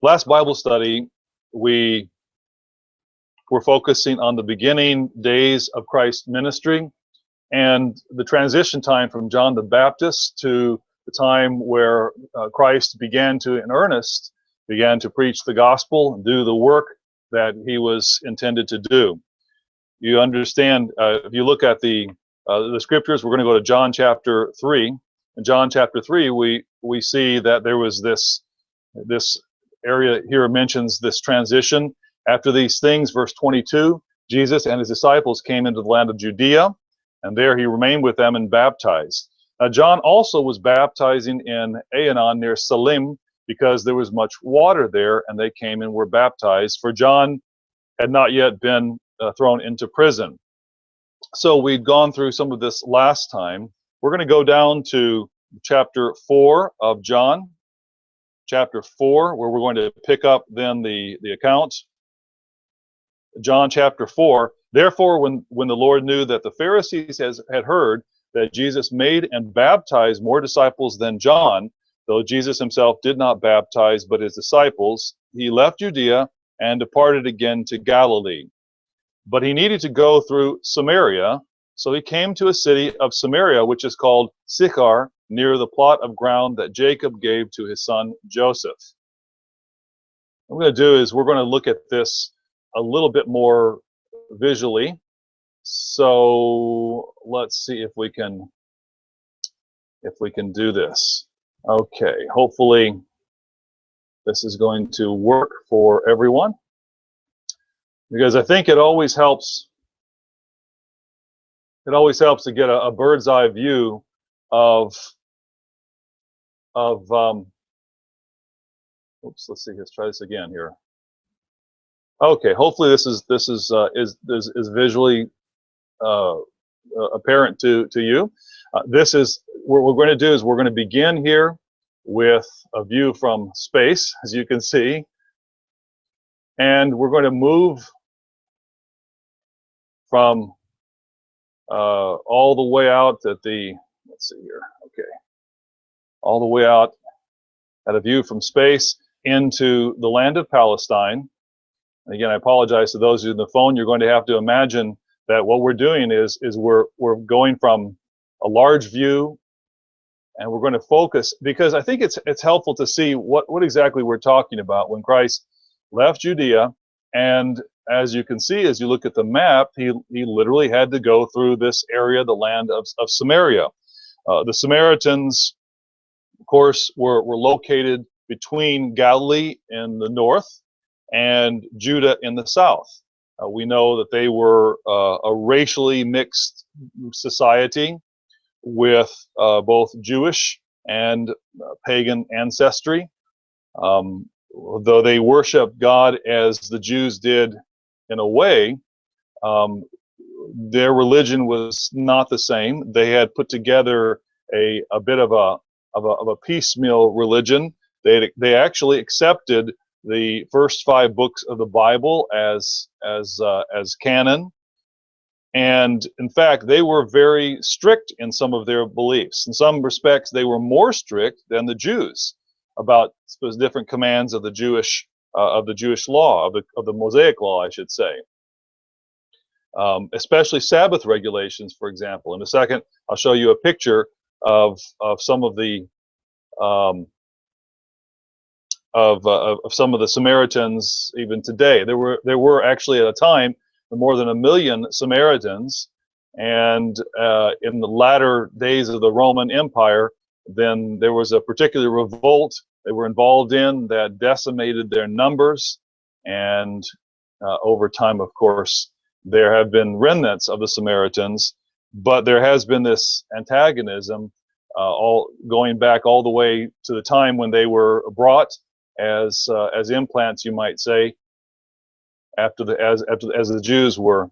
Last Bible study, we were focusing on the beginning days of Christ's ministry and the transition time from John the Baptist to the time where Christ began to, in earnest, began to preach the gospel and do the work that he was intended to do. You understand, if you look at the scriptures, we're going to go to John chapter 3. In John chapter 3, we see that there was this area here mentions this transition. After these things, verse 22, Jesus and his disciples came into the land of Judea, and there he remained with them and baptized. Now, John also was baptizing in Aenon near Salim, because there was much water there, and they came and were baptized, for John had not yet been thrown into prison. So we'd gone through some of this last time. We're going to go down to chapter 4 of John, chapter 4, where we're going to pick up then the account. John chapter 4. Therefore, when the Lord knew that the Pharisees had heard that Jesus made and baptized more disciples than John, though Jesus himself did not baptize but his disciples, he left Judea and departed again to Galilee. But he needed to go through Samaria, so he came to a city of Samaria, which is called Sychar, near the plot of ground that Jacob gave to his son Joseph. What we're going to do is we're going to look at this a little bit more visually. So let's see if we can do this. Okay, hopefully this is going to work for everyone, because I think it always helps to get a bird's eye view of oops, let's see, let's try this again here. Okay, hopefully this is visually apparent to you. This is what we're going to do is we're going to begin here with a view from space, as you can see, and we're going to move from all the way out at the, let's see here, okay, all the way out at a view from space into the land of Palestine. And again, I apologize to those who are on the phone. You're going to have to imagine that what we're doing is we're going from a large view, and we're going to focus, because I think it's helpful to see what exactly we're talking about when Christ left Judea. And as you can see, as you look at the map, he literally had to go through this area, the land of Samaria. The Samaritans, of course, were located between Galilee in the north and Judah in the south. We know that they were a racially mixed society with both Jewish and pagan ancestry. Though they worshiped God as the Jews did in a way, their religion was not the same. They had put together a bit of a piecemeal religion. They actually accepted the first 5 books of the Bible as canon, and in fact they were very strict in some of their beliefs. In some respects, they were more strict than the Jews about different commands of the Jewish law, of the Mosaic law, I should say. Especially Sabbath regulations, for example. In a second, I'll show you a picture of some of the of some of the Samaritans even today. There were actually at a time more than 1 million Samaritans, and in the latter days of the Roman Empire, then there was a particular revolt they were involved in that decimated their numbers, and over time, of course, there have been remnants of the Samaritans, but there has been this antagonism all going back all the way to the time when they were brought as implants, you might say, as the Jews were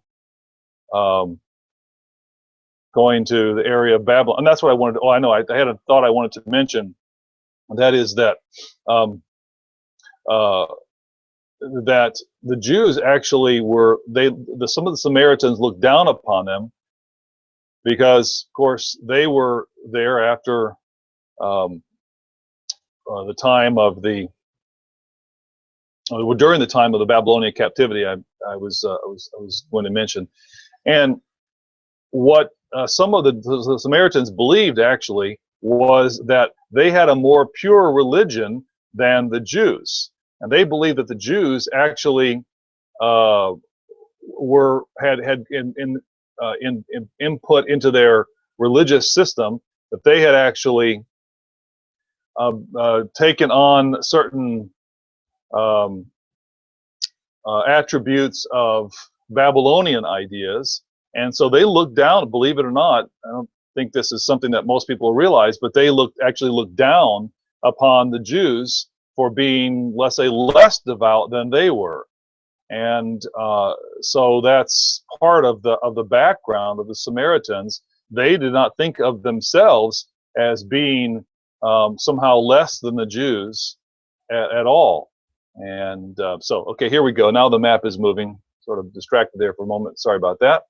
going to the area of Babylon. And that's what I wanted to, I had a thought I wanted to mention. And that is that that the Jews actually were, some of the Samaritans looked down upon them because, of course, they were there after the time of the during the time of the Babylonian captivity. I was going to mention, and what some of the Samaritans believed actually was that they had a more pure religion than the Jews, and they believed that the Jews actually had input into their religious system, that they had actually taken on certain attributes of Babylonian ideas, and so they looked down. Believe it or not, I don't think this is something that most people realize, but they actually looked down upon the Jews for being, let's say, less devout than they were. And so that's part of the background of the Samaritans. They did not think of themselves as being somehow less than the Jews at all. And so, okay, here we go. Now the map is moving. Sort of distracted there for a moment. Sorry about that.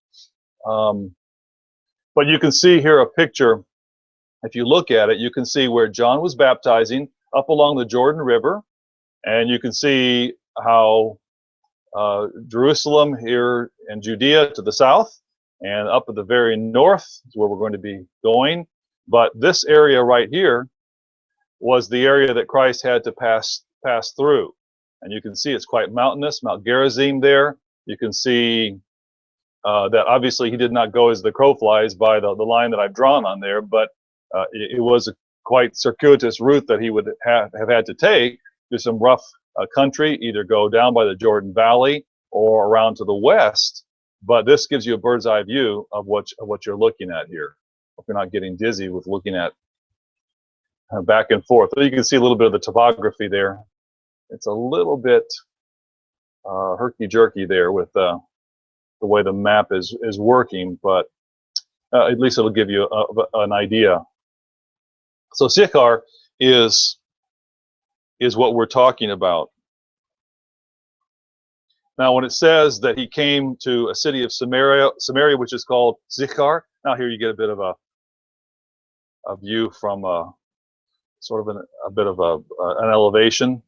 But you can see here a picture. If you look at it, you can see where John was baptizing up along the Jordan River. And you can see how Jerusalem here in Judea to the south, and up at the very north is where we're going to be going. But this area right here was the area that Christ had to pass through. And you can see it's quite mountainous, Mount Gerizim there. You can see that obviously he did not go as the crow flies by the line that I've drawn on there, but it was a quite circuitous route that he would have had to take through some rough country, either go down by the Jordan Valley or around to the west. But this gives you a bird's eye view of what you're looking at here. Hope you're not getting dizzy with looking at back and forth. So you can see a little bit of the topography there. It's a little bit herky-jerky there with the way the map is working, but at least it'll give you an idea. So Sychar is what we're talking about. Now, when it says that he came to a city of Samaria, which is called Sychar, now here you get a bit of a view from sort of a bit of an elevation.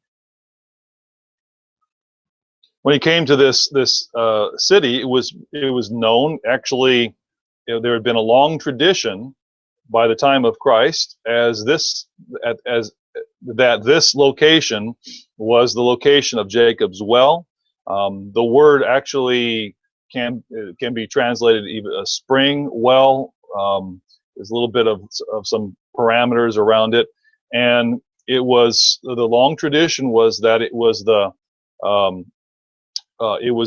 When he came to this city, it was known, actually, there had been a long tradition by the time of Christ as this location was the location of Jacob's well. The word actually can be translated even a spring well. There's a little bit of some parameters around it, and it was the long tradition was that it was the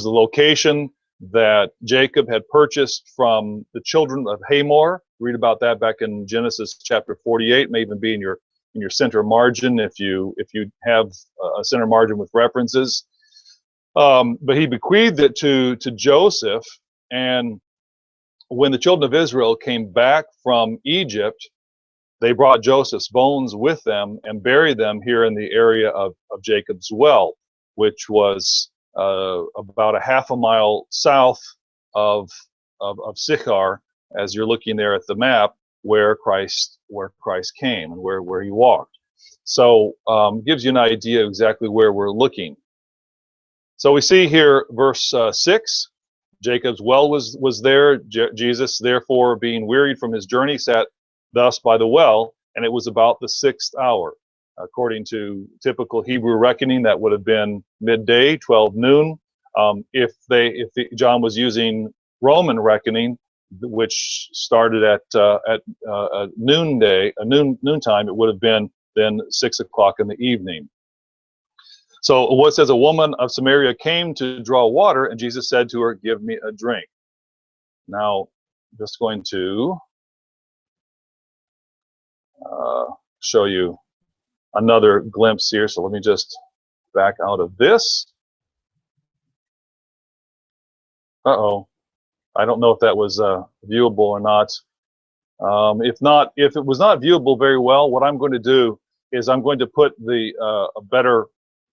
location that Jacob had purchased from the children of Hamor. Read about that back in Genesis chapter 48. May even be in your center margin if you have a center margin with references. But he bequeathed it to Joseph, and when the children of Israel came back from Egypt, they brought Joseph's bones with them and buried them here in the area of Jacob's well, which was about a half a mile south of Sychar, as you're looking there at the map, where Christ came and where he walked. So gives you an idea exactly where we're looking. So we see here verse 6, Jacob's well was there. Jesus, therefore, being wearied from his journey, sat thus by the well, and it was about the 6th hour. According to typical Hebrew reckoning, that would have been midday, 12 noon. If John was using Roman reckoning, which started at noontime, it would have been then 6 o'clock in the evening. So what says, a woman of Samaria came to draw water, and Jesus said to her, "Give me a drink." Now, I'm just going to show you another glimpse here. So let me just back out of this. Uh-oh. I don't know if that was viewable or not. If it was not viewable very well, what I'm going to do is I'm going to put a better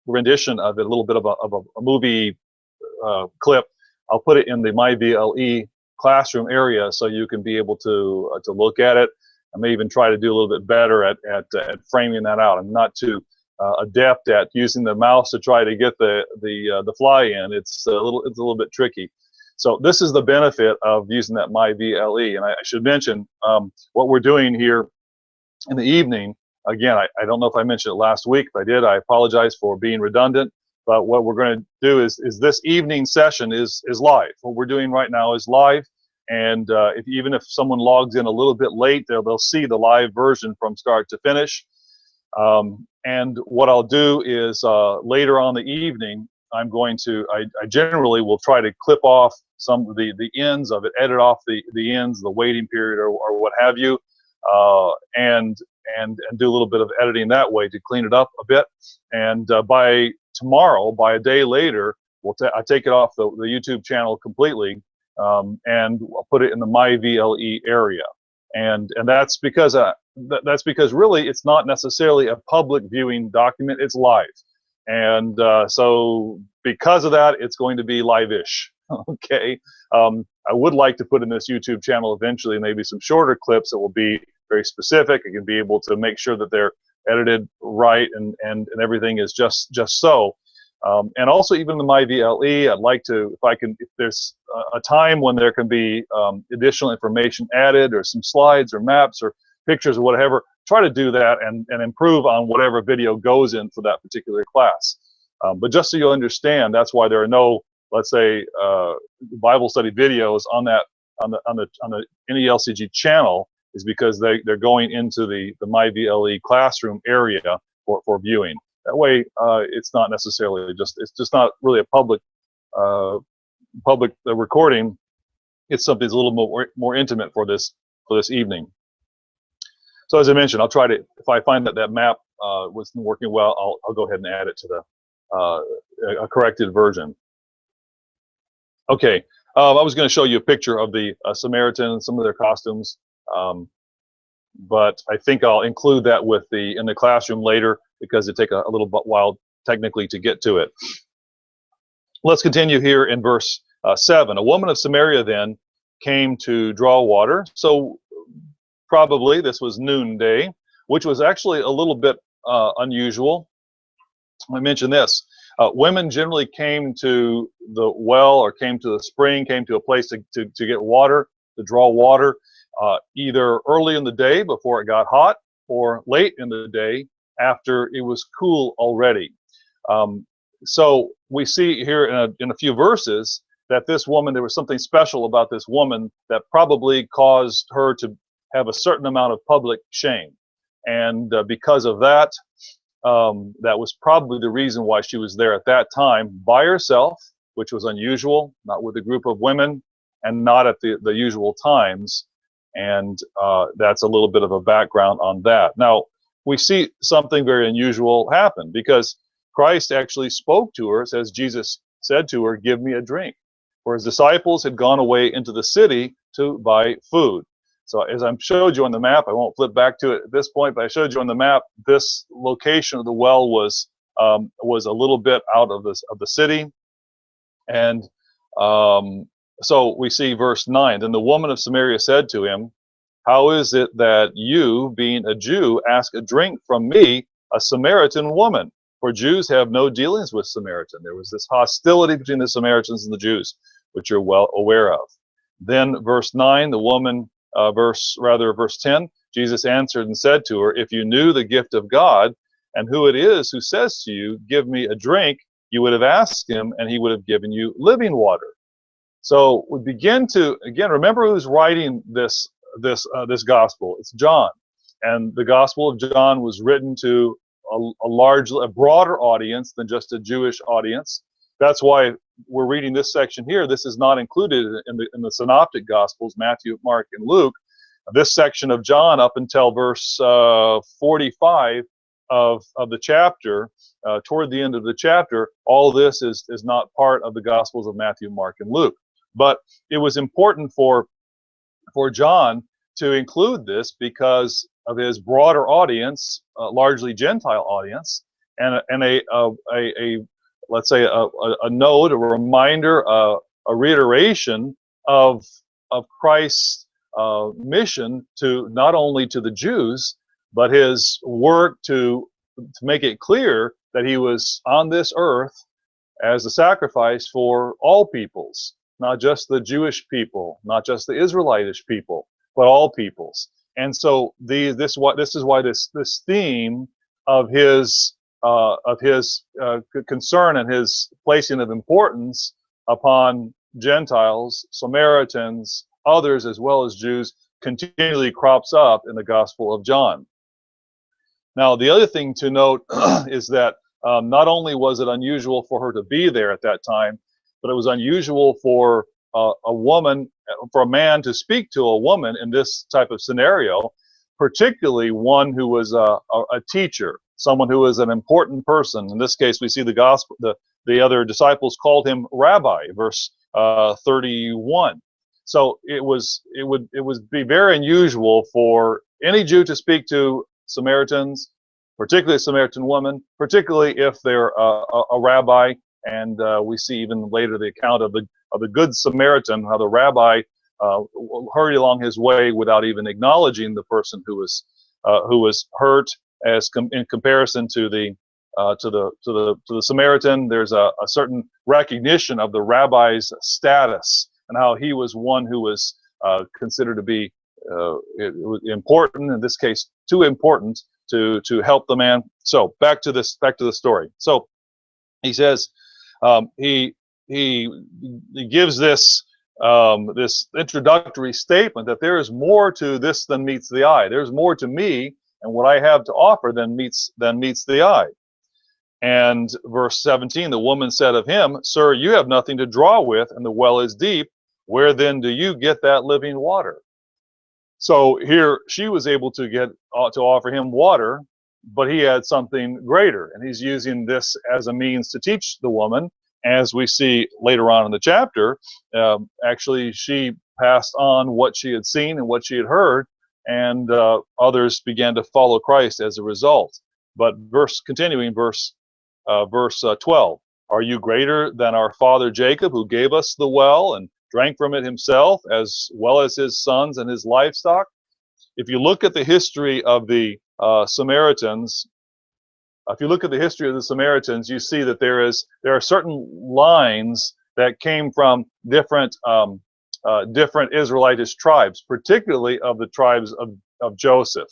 rendition of it, a little bit of a movie clip. I'll put it in the MyVLE classroom area so you can be able to look at it. I may even try to do a little bit better at framing that out. I'm not too adept at using the mouse to try to get the fly in. It's a little bit tricky. So this is the benefit of using that MyVLE. And I should mention what we're doing here in the evening. Again, I don't know if I mentioned it last week. If I did, I apologize for being redundant. But what we're going to do is this evening session is live. What we're doing right now is live. And even if someone logs in a little bit late, they'll see the live version from start to finish. And what I'll do is later on the evening, I generally will try to clip off some of the ends of it, edit off the ends, the waiting period or what have you, and do a little bit of editing that way to clean it up a bit. And by tomorrow, by a day later, I take it off the YouTube channel completely, and I'll put it in the MyVLE area. And that's because really it's not necessarily a public viewing document, it's live. And so because of that, it's going to be live-ish. Okay. I would like to put in this YouTube channel eventually maybe some shorter clips that will be very specific. I can be able to make sure that they're edited right and everything is just so. And also even the MyVLE, I'd like to, if there's a time when there can be additional information added or some slides or maps or pictures or whatever, try to do that and improve on whatever video goes in for that particular class. But just so you understand, that's why there are no, let's say, Bible study videos on the NELCG channel, is because they're going into the MyVLE classroom area for viewing. That way, it's not necessarily it's just not really a public recording. It's something that's a little more intimate for this evening. So as I mentioned, I'll try to, if I find that map wasn't working well, I'll go ahead and add it to a corrected version. Okay, I was going to show you a picture of the Samaritan and some of their costumes, but I think I'll include that in the classroom later, because it takes a little while technically to get to it. Let's continue here in verse 7. A woman of Samaria then came to draw water. So probably this was noonday, which was actually a little bit unusual. I mentioned this. Women generally came to the well or came to the spring, came to a place to get water, to draw water, either early in the day before it got hot, or late in the day after it was cool already. So we see here in a few verses that this woman, there was something special about this woman that probably caused her to have a certain amount of public shame. And because of that, that was probably the reason why she was there at that time by herself, which was unusual, not with a group of women, and not at the usual times. And that's a little bit of a background on that. Now, we see something very unusual happen, because Christ actually spoke to her, says Jesus said to her, "Give me a drink." For his disciples had gone away into the city to buy food. So as I showed you on the map, I won't flip back to it at this point, but I showed you on the map, this location of the well was a little bit out of the city. And so we see verse 9, then the woman of Samaria said to him, "How is it that you, being a Jew, ask a drink from me, a Samaritan woman? For Jews have no dealings with Samaritan." There was this hostility between the Samaritans and the Jews, which you're well aware of. Then verse 9, the woman, verse 10, Jesus answered and said to her, "If you knew the gift of God and who it is who says to you, 'Give me a drink,' you would have asked him, and he would have given you living water." So we begin to, again, remember who's writing this gospel. It's John. And the Gospel of John was written to a broader audience than just a Jewish audience. That's why we're reading this section here. This is not included in the Synoptic Gospels, Matthew, Mark, and Luke. This section of John up until verse 45 of the chapter, toward the end of the chapter, all this is not part of the Gospels of Matthew, Mark, and Luke. But it was important for John to include this because of his broader audience, largely Gentile audience, and let's say a note, a reminder, a reiteration of Christ's mission to not only to the Jews, but his work to make it clear that he was on this earth as a sacrifice for all peoples, not just the Jewish people, not just the Israelitish people, but all peoples. And so this is why this theme of his concern and his placing of importance upon Gentiles, Samaritans, others as well as Jews continually crops up in the Gospel of John. Now, the other thing to note is that not only was it unusual for her to be there at that time, but it was unusual for a man to speak to a woman in this type of scenario, particularly one who was a teacher, someone who was an important person. In this case, we see the other disciples called him Rabbi, verse 31. So it would be very unusual for any Jew to speak to Samaritans, particularly a Samaritan woman, particularly if they're a rabbi. And we see even later the account of the Good Samaritan, how the rabbi hurried along his way without even acknowledging the person who was hurt. In comparison to the Samaritan, there's a certain recognition of the rabbi's status and how he was one who was considered to be important, in this case too important to help the man. So back to the story. So he says he gives this introductory statement that there is more to this than meets the eye. There's more to me and what I have to offer than meets the eye. And verse 17, the woman said of him, "Sir, you have nothing to draw with, and the well is deep. Where then do you get that living water?" So here she was able to offer him water, but he had something greater, and he's using this as a means to teach the woman. As we see later on in the chapter, actually she passed on what she had seen and what she had heard, and others began to follow Christ as a result. But continuing verse 12, "Are you greater than our father Jacob, who gave us the well and drank from it himself, as well as his sons and his livestock?" If you look at the history of the Samaritans, you see that there are certain lines that came from different Israelitish tribes, particularly of the tribes of Joseph.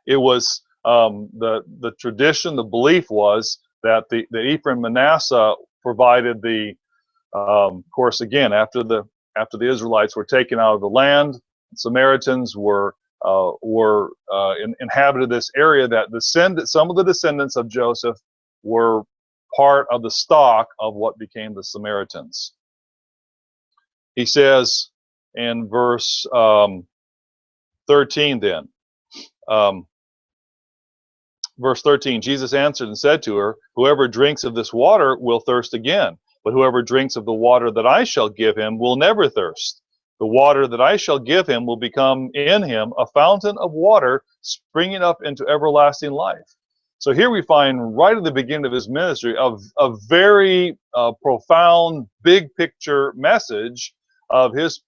It was the tradition, the belief was that the Ephraim Manasseh provided of course, again, after the Israelites were taken out of the land, Samaritans inhabited this area. That some of the descendants of Joseph were part of the stock of what became the Samaritans. He says in verse 13 then, verse 13, Jesus answered and said to her, "Whoever drinks of this water will thirst again, but whoever drinks of the water that I shall give him will never thirst. The water that I shall give him will become in him a fountain of water springing up into everlasting life." So here we find right at the beginning of his ministry a very profound, big picture message of the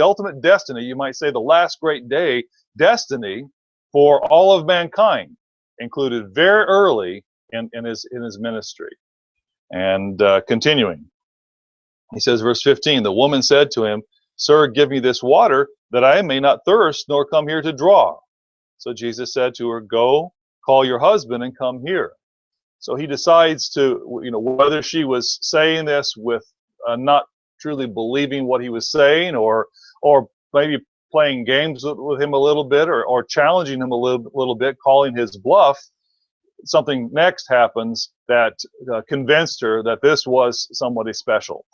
ultimate destiny. You might say the last great day destiny for all of mankind, included very early in his ministry. And continuing, he says, verse 15, the woman said to him, "Sir, give me this water that I may not thirst nor come here to draw." So Jesus said to her, "Go, call your husband and come here." So he decides to, whether she was saying this with not truly believing what he was saying, or maybe playing games with him a little bit, or challenging him a little bit, calling his bluff. Something next happens that convinced her that this was somebody special.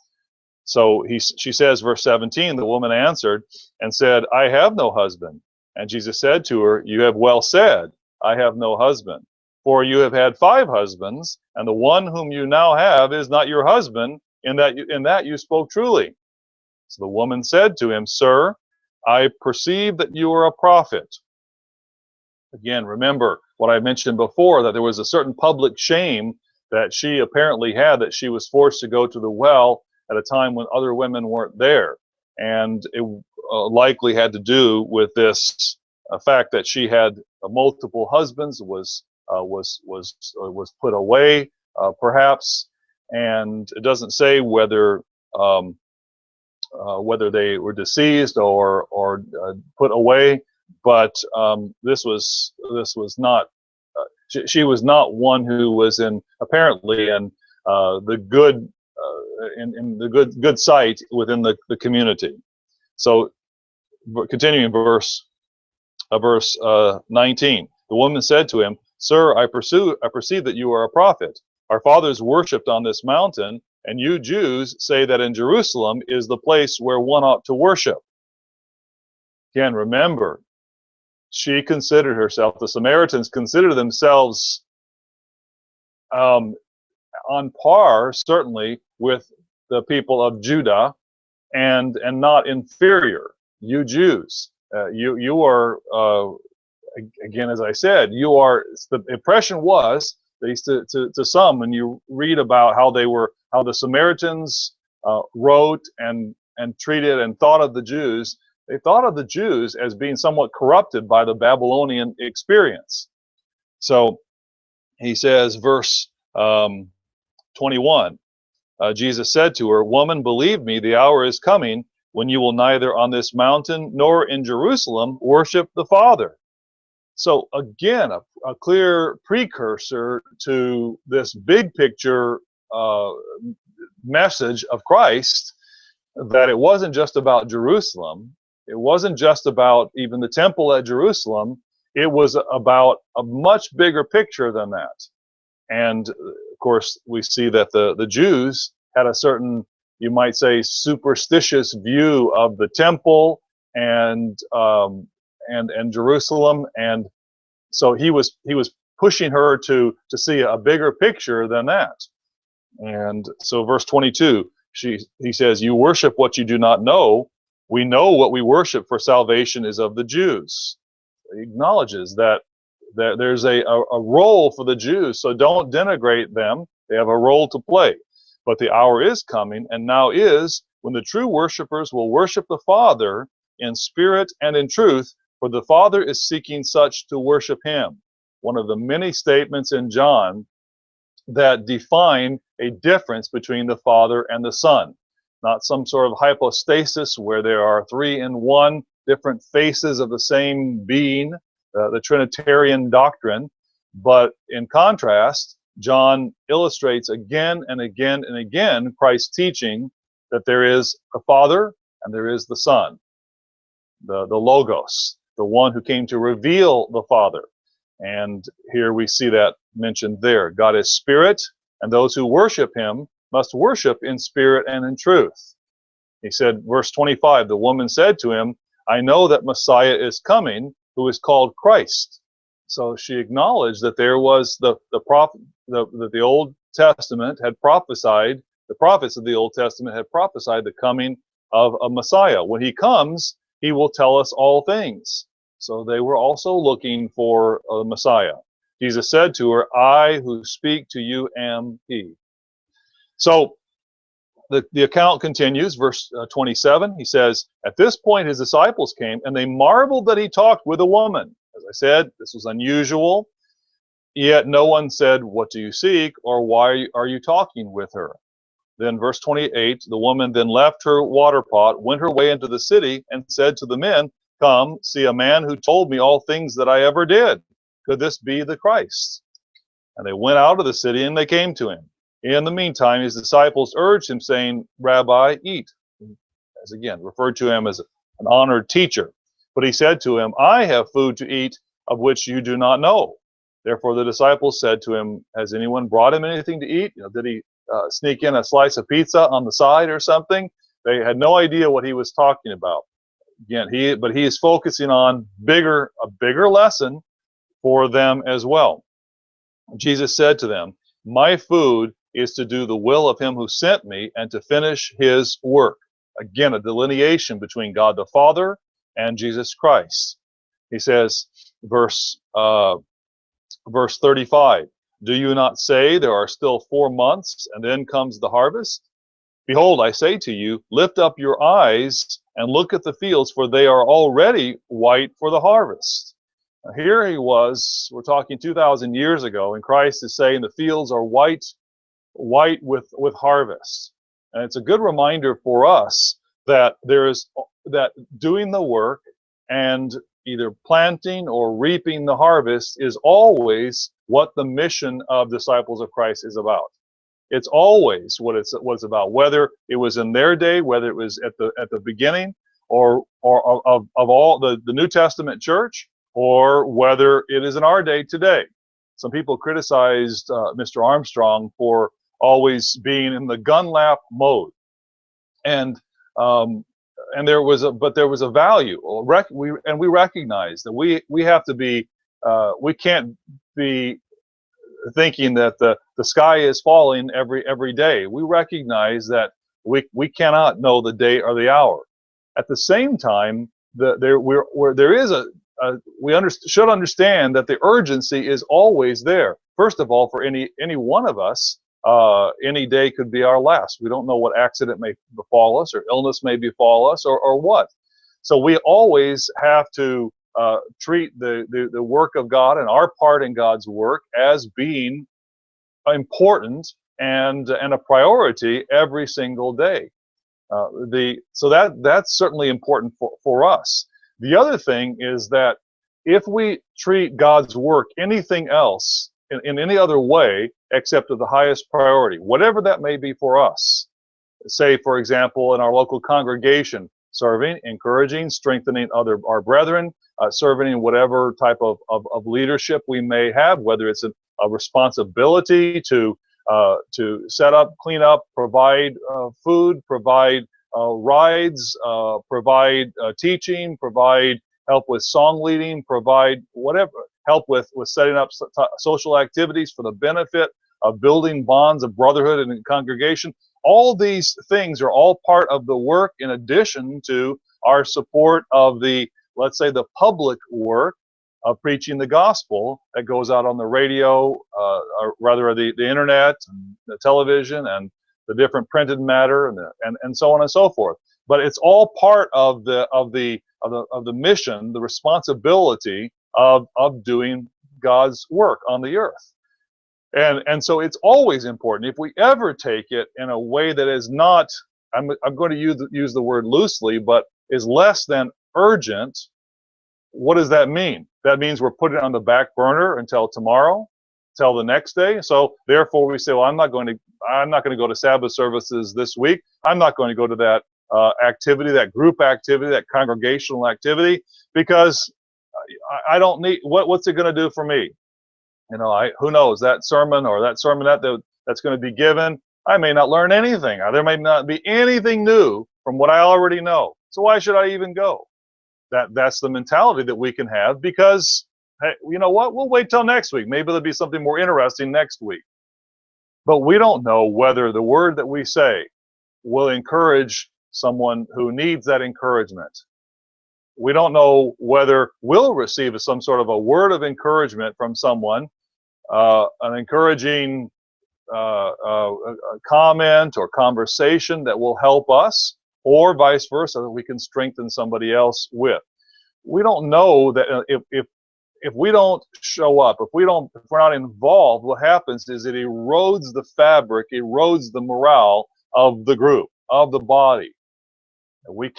So she says, verse 17, the woman answered and said, "I have no husband." And Jesus said to her, "You have well said, I have no husband. For you have had 5 husbands, and the one whom you now have is not your husband. In that you spoke truly." So the woman said to him, "Sir, I perceive that you are a prophet." Again, remember what I mentioned before, that there was a certain public shame that she apparently had, that she was forced to go to the well at a time when other women weren't there. And it likely had to do with this fact that she had multiple husbands was put away, perhaps, and it doesn't say whether they were deceased or put away, but this was not. She was not one who was apparently in the good in the good sight within the community. So, continuing verse 19, the woman said to him, "Sir, I perceive that you are a prophet. Our fathers worshipped on this mountain, and you Jews say that in Jerusalem is the place where one ought to worship." Again, remember, she considered herself, the Samaritans considered themselves on par, certainly, with the people of Judah, and not inferior. You Jews, you are, again, as I said, you are. The impression was, at least to some, when you read about how the Samaritans wrote and treated and thought of the Jews, they thought of the Jews as being somewhat corrupted by the Babylonian experience. So he says, verse 21, Jesus said to her, "Woman, believe me, the hour is coming when you will neither on this mountain nor in Jerusalem worship the Father." So again, a clear precursor to this big picture message of Christ, that it wasn't just about Jerusalem. It wasn't just about even the temple at Jerusalem. It was about a much bigger picture than that. And of course, we see that the Jews had a certain, you might say, superstitious view of the temple and Jerusalem, and so he was pushing her to see a bigger picture than that. And so, verse 22, he says, "You worship what you do not know. We know what we worship, for salvation is of the Jews." He acknowledges that there's a role for the Jews, so don't denigrate them. They have a role to play. But the hour is coming, and now is, when the true worshipers will worship the Father in spirit and in truth, for the Father is seeking such to worship him. One of the many statements in John that define a difference between the Father and the Son. Not some sort of hypostasis where there are three in one, different faces of the same being, the Trinitarian doctrine, but in contrast, John illustrates again and again and again Christ's teaching that there is the Father and there is the Son, the Logos, the one who came to reveal the Father. And here we see that mentioned there. God is spirit, and those who worship him must worship in spirit and in truth. He said, verse 25, the woman said to him, "I know that Messiah is coming, who is called Christ." So she acknowledged that there was that the Old Testament had prophesied, the prophets of the Old Testament had prophesied the coming of a Messiah. When he comes, he will tell us all things. So they were also looking for a Messiah. Jesus said to her, "I who speak to you am he." So the account continues, verse 27. He says, "At this point his disciples came, and they marveled that he talked with a woman." As I said, this was unusual. Yet no one said, "What do you seek?" or "Why are you talking with her?" Then verse 28, the woman then left her water pot, went her way into the city, and said to the men, "Come, see a man who told me all things that I ever did. Could this be the Christ?" And they went out of the city, and they came to him. In the meantime, his disciples urged him, saying, "Rabbi, eat." As again, referred to him as an honored teacher. But he said to him, "I have food to eat of which you do not know." Therefore the disciples said to him, "Has anyone brought him anything to eat?" Did he sneak in a slice of pizza on the side or something? They had no idea what he was talking about. Again, he is focusing on a bigger lesson for them as well. Jesus said to them, "My food is to do the will of him who sent me and to finish his work." Again, a delineation between God the Father and Jesus Christ. He says, verse 35, "Do you not say there are still 4 months and then comes the harvest? Behold, I say to you, lift up your eyes and look at the fields, for they are already white for the harvest. Now, here he was, we're talking 2,000 years ago, and Christ is saying the fields are white with harvest. And it's a good reminder for us that that doing the work and either planting or reaping the harvest is always what the mission of disciples of Christ is about. It's always what it's about, whether it was in their day, whether it was at the beginning, or of all the New Testament church, or whether it is in our day today. Some people criticized Mr. Armstrong for always being in the gun lap mode, and there was a value. We recognize that we have to be, we can't be thinking that the sky is falling every day. We recognize that we cannot know the day or the hour. At the same time, should understand that the urgency is always there. First of all, for any one of us, any day could be our last. We don't know what accident may befall us, or illness may befall us, or what. So we always have to treat the work of God and our part in God's work as being important and a priority every single day. So that's certainly important for us. The other thing is that if we treat God's work anything else in any other way except of the highest priority, whatever that may be for us, say for example in our local congregation, serving, encouraging, strengthening our brethren, serving in whatever type of leadership we may have, whether it's a responsibility to set up, clean up, provide food, provide rides, provide teaching, provide help with song leading, provide whatever, help with setting up social activities for the benefit of building bonds of brotherhood in the congregation. All these things are all part of the work, in addition to our support of let's say, the public work of preaching the gospel that goes out on the radio, or rather the internet and the television and the different printed matter and so on and so forth. But it's all part of the mission, the responsibility of doing God's work on the earth. And so it's always important. If we ever take it in a way that is not, I'm going to use the word loosely, but is less than urgent, what does that mean? That means we're putting it on the back burner until tomorrow, till the next day. So therefore we say, well, I'm not going to go to Sabbath services this week. I'm not going to go to that activity, that group activity, that congregational activity, because I don't need, what's it going to do for me? You know, who knows, that sermon or that sermonette that's going to be given, I may not learn anything. There may not be anything new from what I already know. So why should I even go? That's the mentality that we can have, because, hey, you know what? We'll wait till next week. Maybe there'll be something more interesting next week. But we don't know whether the word that we say will encourage someone who needs that encouragement. We don't know whether we'll receive some sort of a word of encouragement from someone, an encouraging comment or conversation that will help us, or vice versa, that we can strengthen somebody else with. We don't know that if we don't show up, if we're not involved, what happens is it erodes the fabric, erodes the morale of the group, of the body. We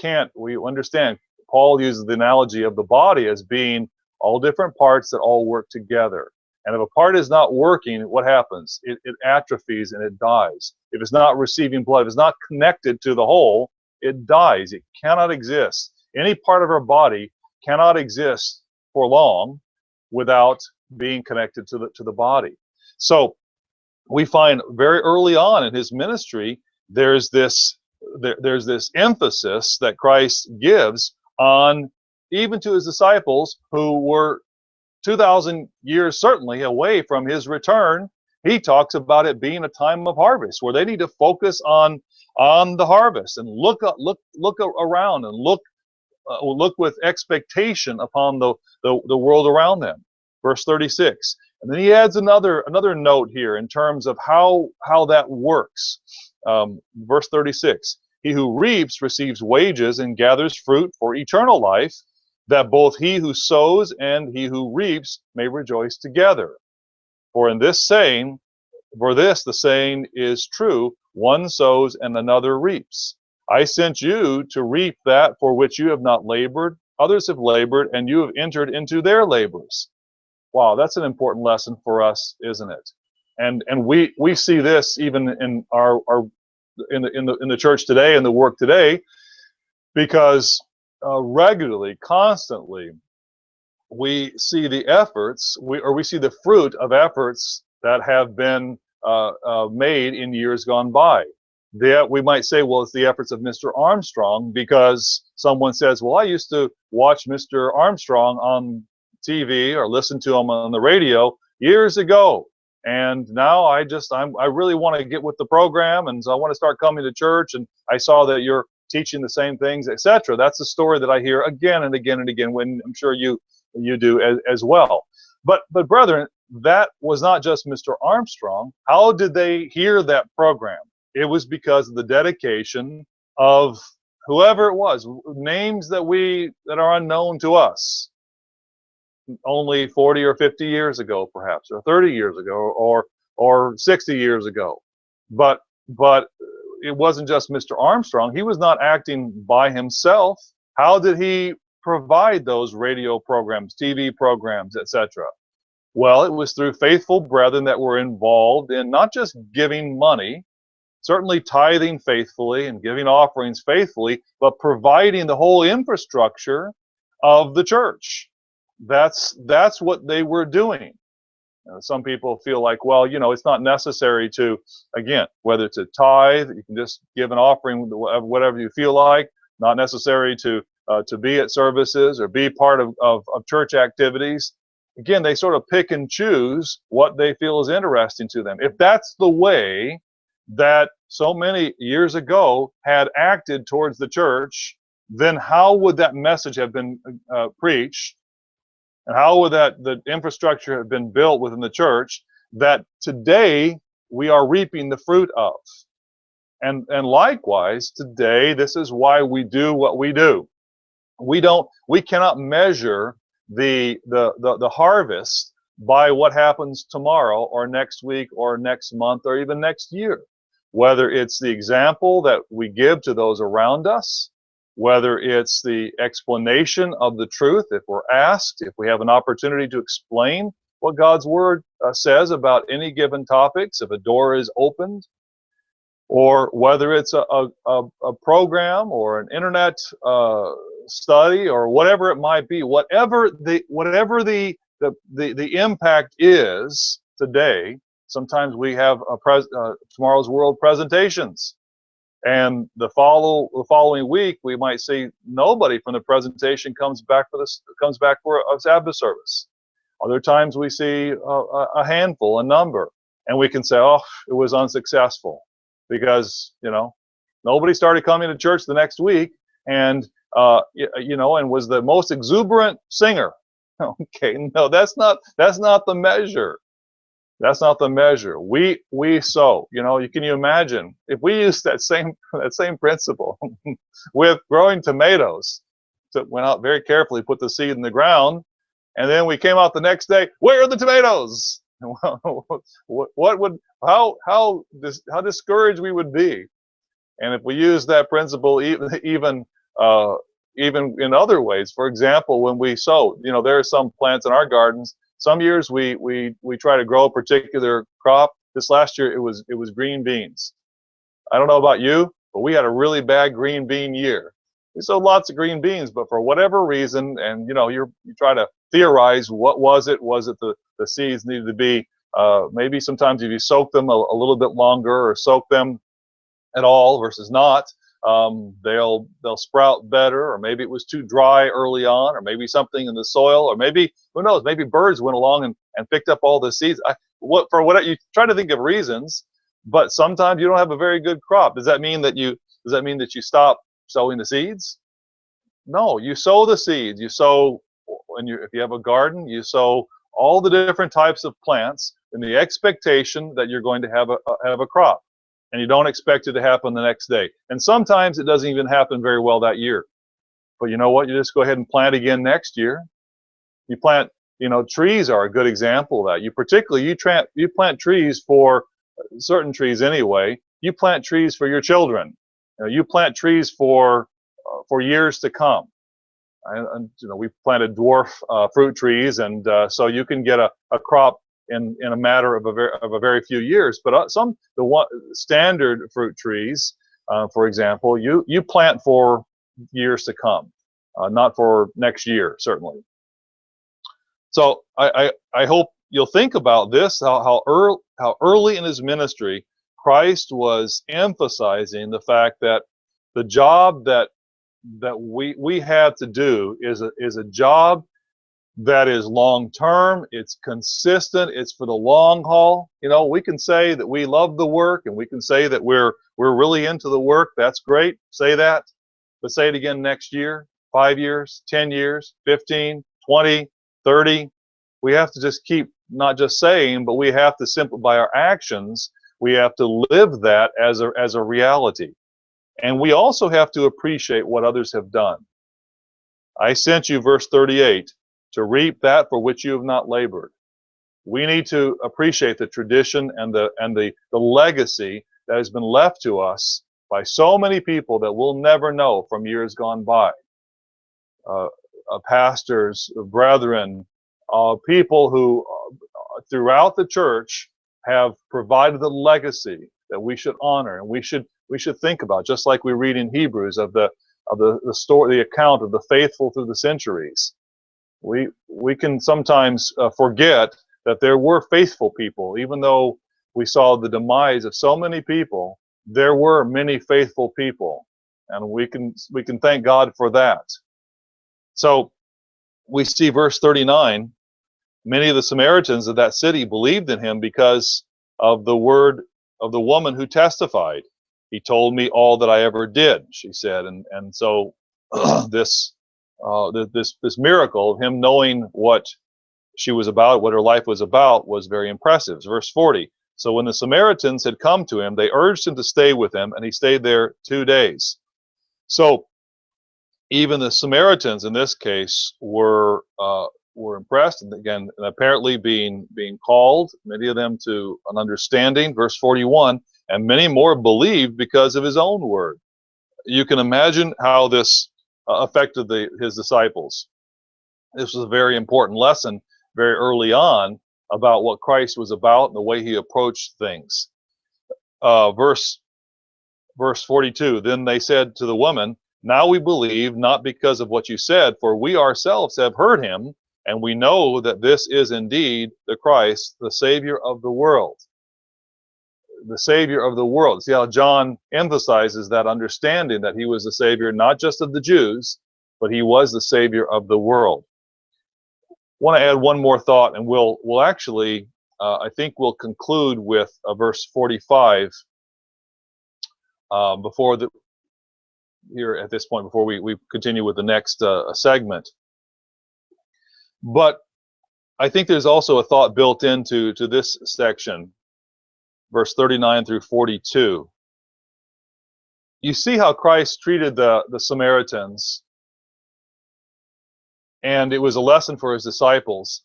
understand, Paul uses the analogy of the body as being all different parts that all work together. And if a part is not working, what happens? It atrophies and it dies. If it's not receiving blood, if it's not connected to the whole, it dies. It cannot exist. Any part of our body cannot exist for long without being connected to the body. So we find very early on in his ministry, there's this emphasis that Christ gives on, even to his disciples who were 2,000 years certainly away from his return. He talks about it being a time of harvest where they need to focus on the harvest and look around and look with expectation upon the world around them. Verse 36. And then he adds another note here in terms of how that works. Verse 36, he who reaps receives wages and gathers fruit for eternal life, that both he who sows and he who reaps may rejoice together. For in this saying, for this the saying is true, one sows and another reaps. I sent you to reap that for which you have not labored. Others have labored, and you have entered into their labors. Wow, that's an important lesson for us, isn't it? And we see this even in our in the church today, in the work today, because regularly, constantly, we see the efforts, we see the fruit of efforts that have been made in years gone by. We might say, well, it's the efforts of Mr. Armstrong, because someone says, well, I used to watch Mr. Armstrong on TV or listen to him on the radio years ago, and now I really want to get with the program, and so I want to start coming to church, and I saw that you're teaching the same things, etc. That's the story that I hear again and again and again, when I'm sure you do as well. But brethren, that was not just Mr. Armstrong. How did they hear that program? It was because of the dedication of whoever it was, names that are unknown to us, only 40 or 50 years ago, perhaps, or 30 years ago, or 60 years ago. But it wasn't just Mr. Armstrong. He was not acting by himself. How did he provide those radio programs, TV programs, etc.? Well, it was through faithful brethren that were involved in not just giving money, certainly tithing faithfully and giving offerings faithfully, but providing the whole infrastructure of the church. That's what they were doing. Some people feel like, well, it's not necessary to, again, whether it's a tithe, you can just give an offering, whatever you feel like, not necessary to be at services or be part of church activities. Again, they sort of pick and choose what they feel is interesting to them. If that's the way that so many years ago had acted towards the church, then how would that message have been preached? And how would the infrastructure have been built within the church that today we are reaping the fruit of? And likewise, today, this is why we do what we do. We cannot measure the harvest by what happens tomorrow or next week or next month or even next year. Whether it's the example that we give to those around us, whether it's the explanation of the truth, if we're asked, if we have an opportunity to explain what God's Word says about any given topics, if a door is opened, or whether it's a program or an internet study or whatever it might be, whatever the impact is today. Sometimes we have Tomorrow's World presentations, and the following week we might see nobody from the presentation comes back for a Sabbath service. Other times we see a handful, a number, and we can say, oh, it was unsuccessful because nobody started coming to church the next week, and and was the most exuberant singer. Okay, no, that's not the measure. That's not the measure. We sow. Can you imagine if we use that same principle with growing tomatoes? So went out very carefully, put the seed in the ground, and then we came out the next day. Where are the tomatoes? How discouraged we would be. And if we use that principle even in other ways, for example, when we sow, there are some plants in our gardens. Some years we try to grow a particular crop. This last year it was green beans. I don't know about you, but we had a really bad green bean year. We sowed lots of green beans, but for whatever reason, and you try to theorize, what was it? Was it the seeds needed to be maybe sometimes if you soak them a little bit longer or soak them at all versus not, they'll sprout better, or maybe it was too dry early on, or maybe something in the soil, or maybe, who knows, maybe birds went along and picked up all the seeds. You try to think of reasons, but sometimes you don't have a very good crop. Does that mean that you stop sowing the seeds? No, you sow the seeds. You sow, if you have a garden, you sow all the different types of plants in the expectation that you're going to have a crop. and you don't expect it to happen the next day. And sometimes it doesn't even happen very well that year. But you know what? You just go ahead and plant again next year. You plant, trees are a good example of that. You plant trees for certain trees anyway. You plant trees for your children. You plant trees for years to come. And we planted dwarf fruit trees, and so you can get a crop in a matter of a very few years. But standard fruit trees, for example, you plant for years to come, not for next year, certainly. So I hope you'll think about this, how early in his ministry Christ was emphasizing the fact that the job that we have to do is a job that is long term, it's consistent, it's for the long haul. We can say that we love the work, and we can say that we're really into the work. That's great. Say that. But say it again next year, 5 years, 10 years, 15, 20, 30. We have to just keep not just saying, but we have to simply, by our actions, we have to live that as a reality. And we also have to appreciate what others have done. I sent you, verse 38, to reap that for which you have not labored. We need to appreciate the tradition and the legacy that has been left to us by so many people that we'll never know from years gone by. Pastors, brethren, people who throughout the church have provided the legacy that we should honor and we should think about, just like we read in Hebrews of the story, the account of the faithful through the centuries. We can sometimes forget that there were faithful people, even though we saw the demise of so many people. There were many faithful people, and we can thank God for that. So we see verse 39. Many of the Samaritans of that city believed in him because of the word of the woman who testified. He told me all that I ever did, she said. And so this miracle of him knowing what she was about, what her life was about, was very impressive. Verse 40. So when the Samaritans had come to him, they urged him to stay with them, and he stayed there 2 days. So even the Samaritans in this case were impressed, and again, and apparently being called, many of them to an understanding. Verse 41, and many more believed because of his own word. You can imagine how this affected his disciples. This was a very important lesson very early on about what Christ was about and the way he approached things. Verse 42, then they said to the woman, now we believe, not because of what you said, for we ourselves have heard him, and we know that this is indeed the Christ, the Savior of the world. The Savior of the world. See how John emphasizes that understanding that he was the Savior not just of the Jews, but he was the Savior of the world. I want to add one more thought, and we'll actually, I think we'll conclude with verse 45 here at this point before we continue with the next segment. But I think there's also a thought built into this section, verse 39 through 42. You see how Christ treated the Samaritans, and it was a lesson for his disciples.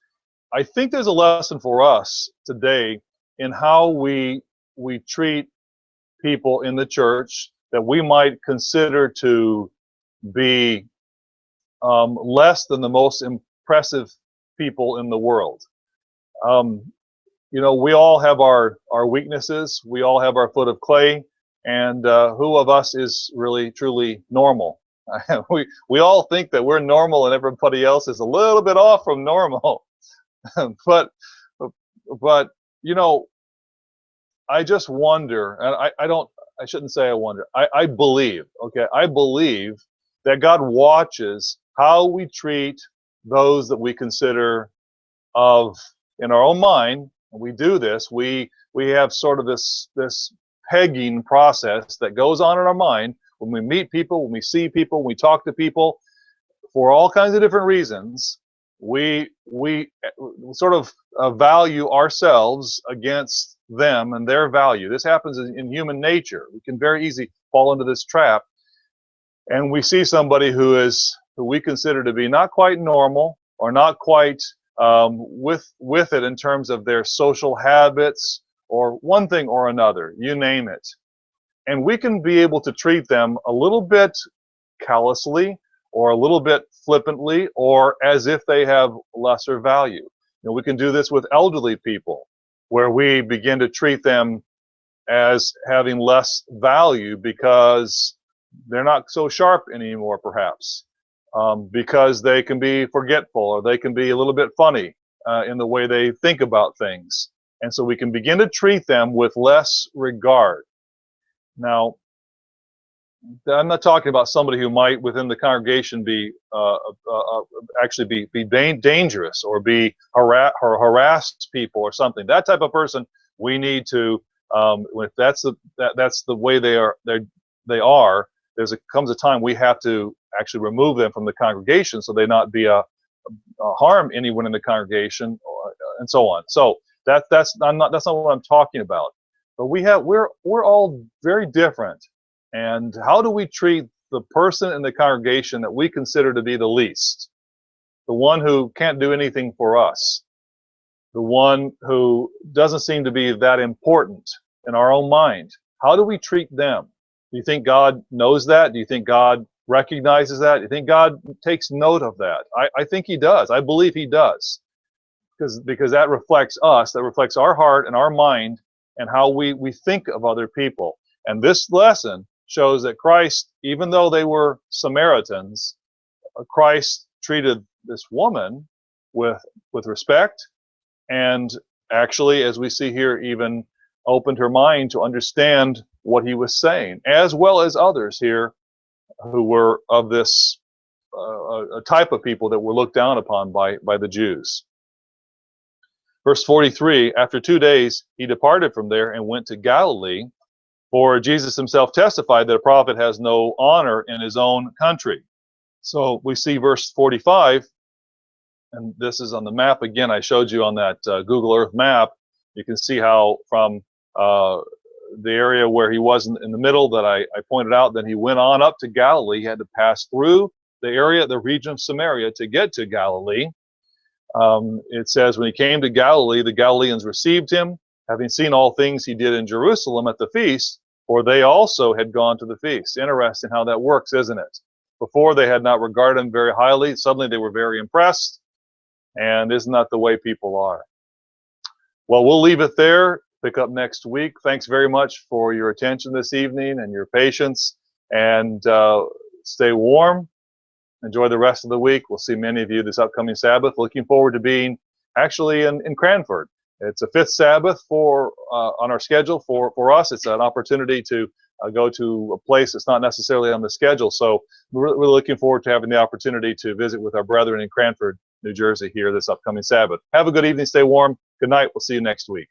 I think there's a lesson for us today in how we treat people in the church that we might consider to be less than the most impressive people in the world. We all have our weaknesses. We all have our foot of clay, and who of us is really truly normal? we all think that we're normal and everybody else is a little bit off from normal. but I just wonder, and I shouldn't say I wonder. I believe, okay, I believe that God watches how we treat those that we consider in our own mind. And we do this. We have sort of this pegging process that goes on in our mind when we meet people, when we see people, when we talk to people, for all kinds of different reasons. We sort of value ourselves against them and their value. This happens in human nature. We can very easily fall into this trap, and we see somebody who we consider to be not quite normal or not quite with it in terms of their social habits or one thing or another, you name it. And we can be able to treat them a little bit callously or a little bit flippantly or as if they have lesser value. You know, we can do this with elderly people where we begin to treat them as having less value because they're not so sharp anymore, perhaps, because they can be forgetful or they can be a little bit funny in the way they think about things. And so we can begin to treat them with less regard. Now, I'm not talking about somebody who might within the congregation be actually be dangerous or be harass people or something. That type of person we need to, if that's the way they are, comes a time we have to actually remove them from the congregation so they not be harm anyone in the congregation and so on. So that's not what I'm talking about. But we're all very different. And how do we treat the person in the congregation that we consider to be the least? The one who can't do anything for us. The one who doesn't seem to be that important in our own mind. How do we treat them? Do you think God knows that? Do you think God recognizes that? Do you think God takes note of that? I think He does. I believe He does. Because that reflects us, that reflects our heart and our mind and how we think of other people. And this lesson shows that Christ, even though they were Samaritans, Christ treated this woman with respect, and actually, as we see here, even opened her mind to understand what He was saying, as well as others here who were of this a type of people that were looked down upon by the Jews. Verse 43, after 2 days, He departed from there and went to Galilee, for Jesus Himself testified that a prophet has no honor in his own country. So we see verse 45, and this is on the map again I showed you on that Google Earth map. You can see how from the area where He was in the middle that I pointed out, then He went on up to Galilee. He had to pass through the region of Samaria to get to Galilee. It says, when He came to Galilee, the Galileans received Him, having seen all things He did in Jerusalem at the feast, for they also had gone to the feast. Interesting how that works, isn't it? Before they had not regarded Him very highly. Suddenly they were very impressed. And isn't that the way people are? Well, we'll leave it there. Pick up next week. Thanks very much for your attention this evening and your patience. And stay warm. Enjoy the rest of the week. We'll see many of you this upcoming Sabbath. Looking forward to being actually in Cranford. It's a 5th Sabbath on our schedule for us. It's an opportunity to go to a place that's not necessarily on the schedule. So we're looking forward to having the opportunity to visit with our brethren in Cranford, New Jersey here this upcoming Sabbath. Have a good evening. Stay warm. Good night. We'll see you next week.